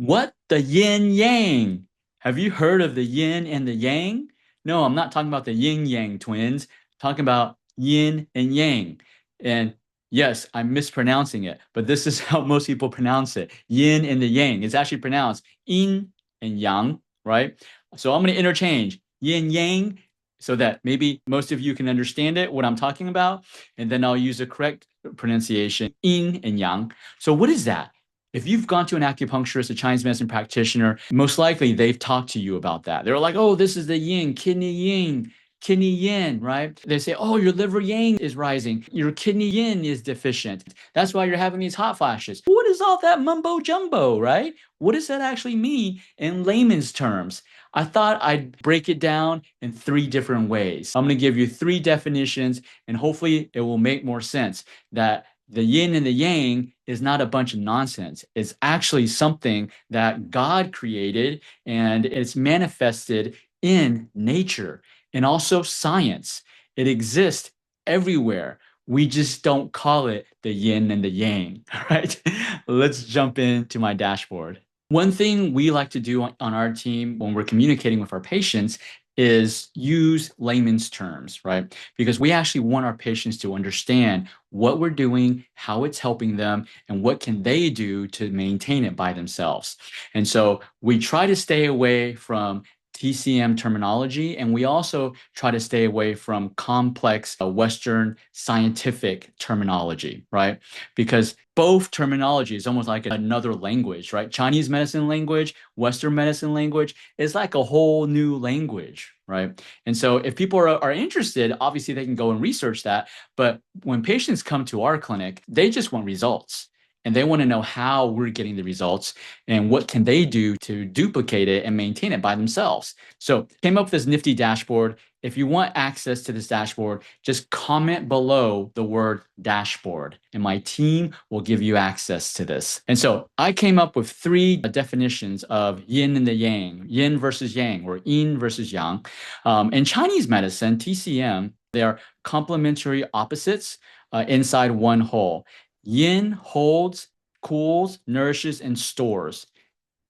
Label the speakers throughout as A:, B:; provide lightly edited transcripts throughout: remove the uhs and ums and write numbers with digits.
A: What the yin yang? Have you heard of the yin and the yang? No, I'm not talking about the yin yang twins. I'm talking about yin and yang. And yes, I'm mispronouncing it, but this is how most people pronounce it. Yin and the yang. It's actually pronounced yin and yang, right? So I'm going to interchange yin yang so that maybe most of you can understand it, what I'm talking about. And then I'll use the correct pronunciation, yin and yang. So what is that? If you've gone to an acupuncturist, a Chinese medicine practitioner, most likely they've talked to you about that. They're like, oh, this is the yin, kidney yin, kidney yin, right? They say, oh, your liver yang is rising, your kidney yin is deficient. That's why you're having these hot flashes. What is all that mumbo jumbo, right? What does that actually mean in layman's terms? I thought I'd break it down in three different ways. I'm going to give you three definitions, and hopefully it will make more sense that the yin and the yang is not a bunch of nonsense. It's actually something that God created, and it's manifested in nature and also science. It exists everywhere. We just don't call it the yin and the yang, right? Let's jump into my dashboard. One thing we like to do on our team when we're communicating with our patients is use layman's terms, right? Because we actually want our patients to understand what we're doing, how it's helping them, and what can they do to maintain it by themselves. And so we try to stay away from TCM terminology, and we also try to stay away from complex Western scientific terminology, right? Because both terminology is almost like another language, right? Chinese medicine language, Western medicine language is like a whole new language, right? And so if people are interested, obviously they can go and research that. But when patients come to our clinic, they just want results. And they want to know how we're getting the results and what can they do to duplicate it and maintain it by themselves. So came up with this nifty dashboard. If you want access to this dashboard, just comment below the word dashboard, and my team will give you access to this. And so I came up with three definitions of yin and the yang, yin versus yang, or yin versus yang. In Chinese medicine, TCM, they are complementary opposites inside one whole. Yin holds, cools, nourishes, and stores.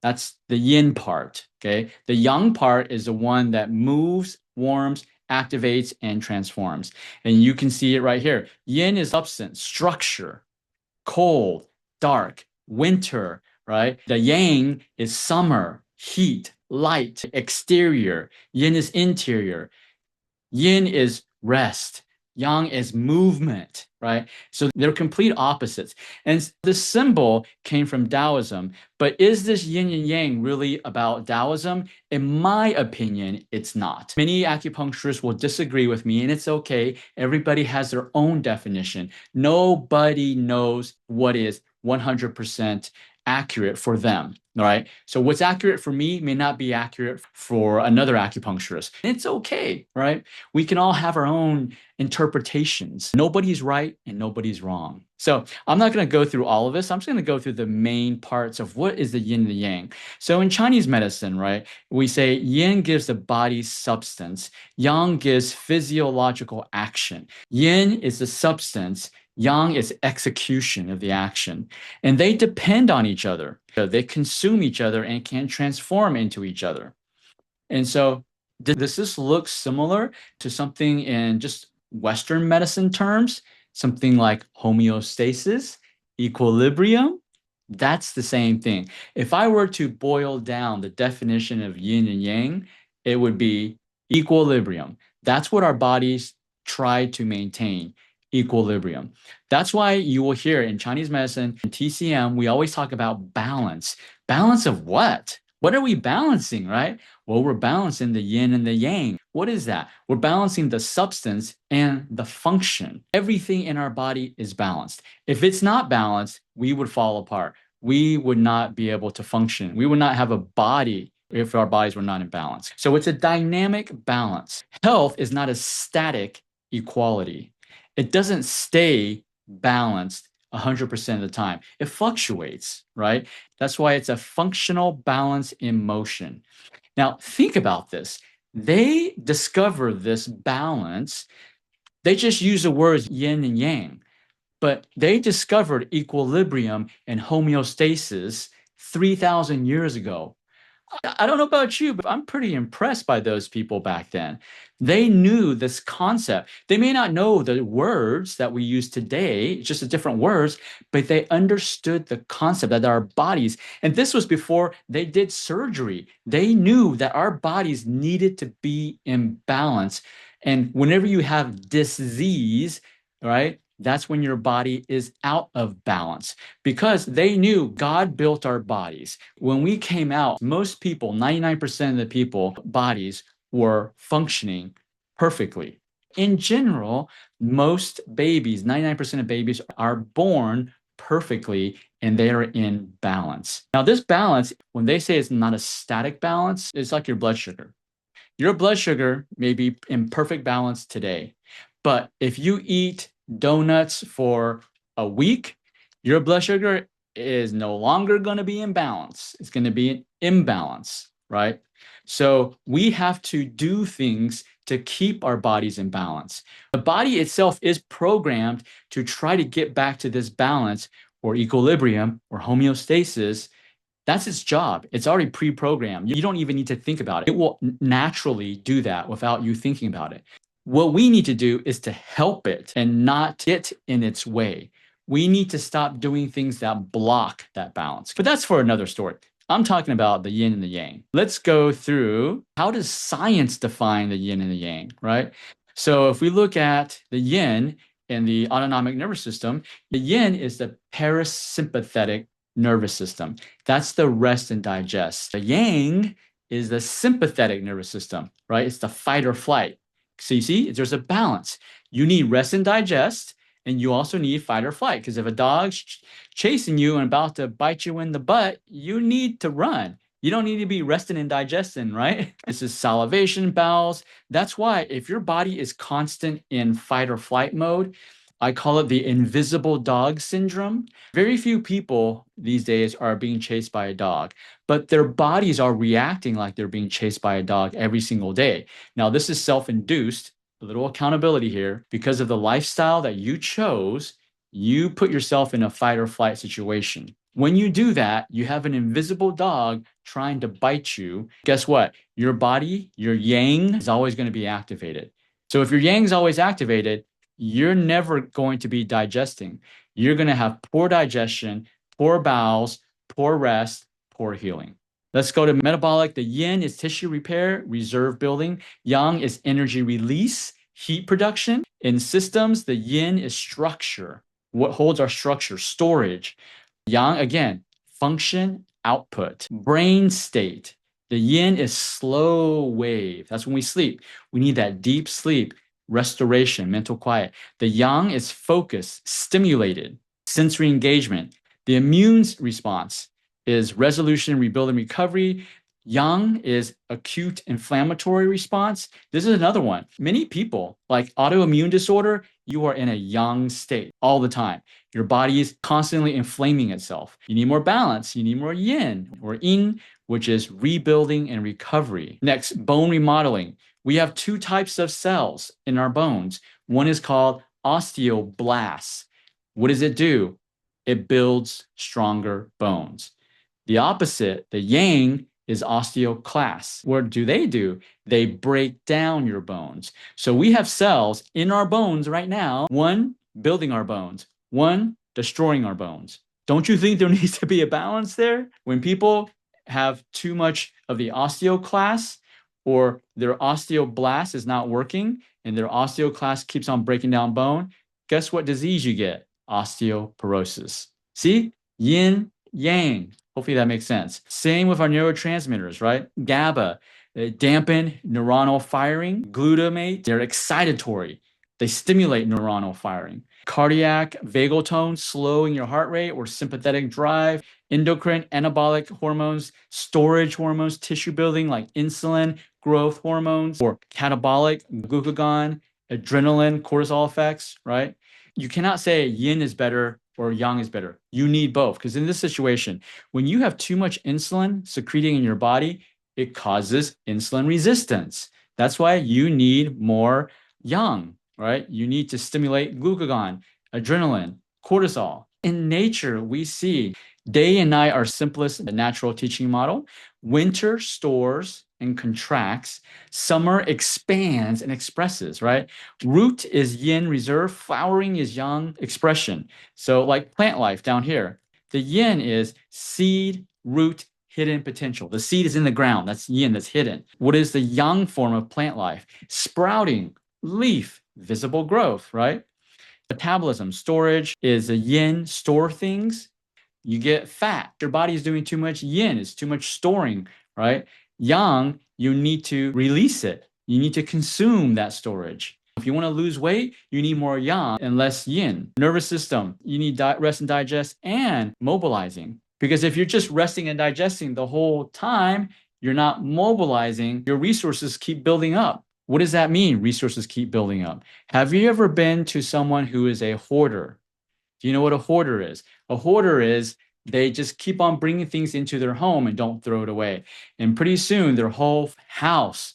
A: That's the yin part, okay? The yang part is the one that moves, warms, activates, and transforms. And you can see it right here. Yin is substance, structure, cold, dark, winter, right? The yang is summer, heat, light, exterior. Yin is interior. Yin is rest. Yang is movement, right? So they're complete opposites. And the symbol came from Taoism. But is this yin and yang really about Taoism? In my opinion, it's not. Many acupuncturists will disagree with me, and it's okay. Everybody has their own definition. Nobody knows what is 100% accurate for them. All right. So what's accurate for me may not be accurate for another acupuncturist. It's okay, right? We can all have our own interpretations. Nobody's right and nobody's wrong. So I'm not going to go through all of this. I'm just going to go through the main parts of what is the yin and the yang. So in Chinese medicine, right, we say yin gives the body substance, yang gives physiological action. Yin is the substance, yang is execution of the action. And they depend on each other. They consume each other and can transform into each other. And so does this look similar to something in just Western medicine terms? Something like homeostasis, equilibrium? That's the same thing. If I were to boil down the definition of yin and yang, it would be equilibrium. That's what our bodies try to maintain, equilibrium. That's why you will hear in Chinese medicine, in TCM, we always talk about balance. Balance of what? What are we balancing, right? Well, we're balancing the yin and the yang. What is that? We're balancing the substance and the function. Everything in our body is balanced. If it's not balanced, we would fall apart. We would not be able to function. We would not have a body if our bodies were not in balance. So it's a dynamic balance. Health is not a static equality. It doesn't stay balanced 100% of the time. It fluctuates, right? That's why it's a functional balance in motion. Now, think about this. They discovered this balance. They just use the words yin and yang, but they discovered equilibrium and homeostasis 3,000 years ago. I don't know about you, but I'm pretty impressed by those people back then. They knew this concept. They may not know the words that we use today, just the different words, but they understood the concept that our bodies, and this was before they did surgery. They knew that our bodies needed to be in balance. And whenever you have disease, right, that's when your body is out of balance because they knew God built our bodies. When we came out, most people, 99% of the people, bodies were functioning perfectly. In general, most babies, 99% of babies are born perfectly and they are in balance. Now, this balance, when they say it's not a static balance, it's like your blood sugar. Your blood sugar may be in perfect balance today, but if you eat donuts for a week, your blood sugar is no longer going to be in balance. It's going to be an imbalance, right? So we have to do things to keep our bodies in balance. The body itself is programmed to try to get back to this balance or equilibrium or homeostasis. That's its job. It's already pre-programmed. You don't even need to think about it. It will naturally do that without you thinking about it. What we need to do is to help it and not get in its way. We need to stop doing things that block that balance. But that's for another story. I'm talking about the yin and the yang. Let's go through how does science define the yin and the yang, right? So if we look at the yin in the autonomic nervous system, the yin is the parasympathetic nervous system. That's the rest and digest. The yang is the sympathetic nervous system, right? It's the fight or flight. So you see, there's a balance. You need rest and digest, and you also need fight or flight. Because if a dog's chasing you and about to bite you in the butt, you need to run. You don't need to be resting and digesting, right? This is salivation, bowels. That's why if your body is constant in fight or flight mode, I call it the invisible dog syndrome. Very few people these days are being chased by a dog, but their bodies are reacting like they're being chased by a dog every single day. Now, this is self-induced, a little accountability here. Because of the lifestyle that you chose, you put yourself in a fight or flight situation. When you do that, you have an invisible dog trying to bite you. Guess what? Your body, your yang, is always going to be activated. So if your yang is always activated, you're never going to be digesting. You're going to have poor digestion, poor bowels, poor rest, poor healing. Let's go to metabolic. The yin is tissue repair, reserve building. Yang is energy release, heat production. In systems, the yin is structure. What holds our structure? Storage. Yang, again, function, output. Brain state. The yin is slow wave. That's when we sleep. We need that deep sleep, restoration, mental quiet. The yang is focus, stimulated, sensory engagement. The immune response is resolution, rebuild, and recovery. Yang is acute inflammatory response. This is another one. Many people, like autoimmune disorder, you are in a yang state all the time. Your body is constantly inflaming itself. You need more balance. You need more yin or yin, which is rebuilding and recovery. Next, bone remodeling. We have two types of cells in our bones. One is called osteoblasts. What does it do? It builds stronger bones. The opposite, the yang, is osteoclasts. What do? They break down your bones. So we have cells in our bones right now, one building our bones, one destroying our bones. Don't you think there needs to be a balance there? When people have too much of the osteoclasts or their osteoblast is not working and their osteoclast keeps on breaking down bone, guess what disease you get? Osteoporosis. See? Yin, yang. Hopefully that makes sense. Same with our neurotransmitters, right? GABA, they dampen neuronal firing. Glutamate, they're excitatory. They stimulate neuronal firing. Cardiac, vagal tone, slowing your heart rate or sympathetic drive. Endocrine, anabolic hormones, storage hormones, tissue building like insulin, growth hormones, or catabolic, glucagon, adrenaline, cortisol effects, right? You cannot say yin is better or yang is better. You need both because in this situation, when you have too much insulin secreting in your body, it causes insulin resistance. That's why you need more yang, right? You need to stimulate glucagon, adrenaline, cortisol. In nature, we see day and night are simplest, the natural teaching model. Winter stores and contracts. Summer expands and expresses, right? Root is yin reserve. Flowering is yang expression. So like plant life down here, the yin is seed, root, hidden potential. The seed is in the ground. That's yin, that's hidden. What is the yang form of plant life? Sprouting, leaf, visible growth, right? Metabolism, storage is a yin, store things. You get fat. Your body is doing too much yin, it's too much storing, right? Yang, you need to release it. You need to consume that storage. If you want to lose weight, you need more yang and less yin. Nervous system, you need rest and digest and mobilizing. Because if you're just resting and digesting the whole time, you're not mobilizing, your resources keep building up. What does that mean? Resources keep building up. Have you ever been to someone who is a hoarder? Do you know what a hoarder is? A hoarder is they just keep on bringing things into their home and don't throw it away. And pretty soon their whole house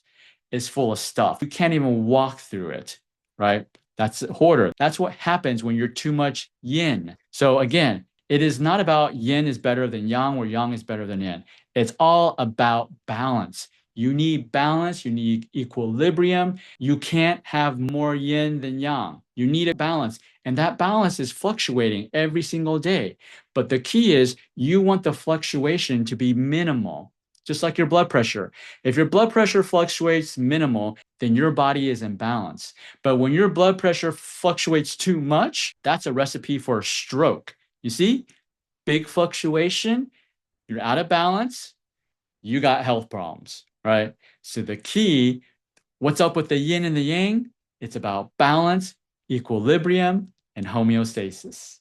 A: is full of stuff. You can't even walk through it, right? That's a hoarder. That's what happens when you're too much yin. So again, it is not about yin is better than yang or yang is better than yin. It's all about balance. You need balance, you need equilibrium. You can't have more yin than yang. You need a balance. And that balance is fluctuating every single day. But the key is you want the fluctuation to be minimal, just like your blood pressure. If your blood pressure fluctuates minimal, then your body is in balance. But when your blood pressure fluctuates too much, that's a recipe for a stroke. You see, big fluctuation, you're out of balance, you got health problems, right? So the key, what's up with the yin and the yang? It's about balance, equilibrium, and homeostasis.